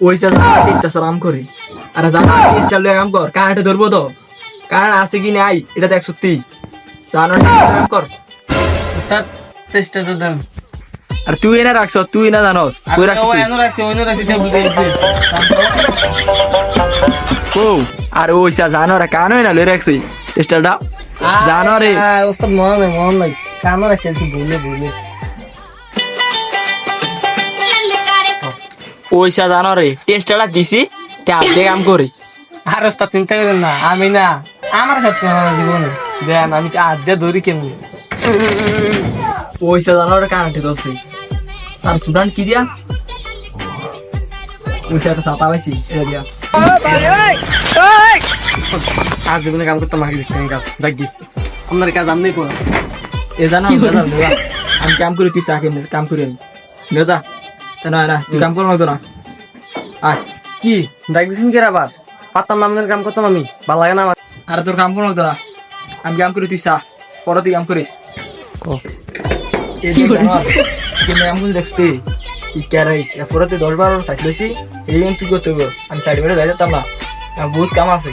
ওইটা টেস্টটা সালাম করি আর জানা টেস্টটা লয়ে কাম কর কারেন্টে ধরবো তো কারেন্ট আছে কি নাই এটা দেখ সত্যি জানো টেস্টটা কাম কর উস্তাদ টেস্টটা তো দেন আর তুই না রাখছ তুই না জানোস কই রাখছ তুই ওইনো রাখছি টেবিল দিয়েছি ও আর ওইটা জানো রে কান হই না লয়ে রাখছি টেস্টটা জানো রে উস্তাদ মন নাই কানো রাখছি ভুলে ওইটা জানো রে টেস্টটা দিছি তে আধে কাম করি আর উস্তাদ চিন্তা করেন না আমি না আমার সাথে আমার জীবনে দেন আমি আড্ডা ধরি কেমন ওইটা জানো রে কারেন্টে ধরছি আর স্টুডেন্ট কি দিয়া ওইটা তো সাতা পাইছি এটা দিয়া আজ জীবনে কাম করতে মাকে দেখতে কাজ দেখি আপনার কাজ আমি করো এ জানো আমি কাম করি তুই চাকে কাম করি আমি নেতা না না তুই কাম করো না আয় কি দেখ দিছেন কে আবার পাতার নামের কাম করতাম আমি ভালো লাগে না আমার আর তোর কাম করো না আমি কাম করি তুই চা পরে তুই কাম করিস কাম করে দেখছি ই ক্যারাইস এরপরে তুই 10-12 সাইড লইছি এই তুই করতে আমি সাইড বেড়ে যাই যেতাম না বহুত কাম আছে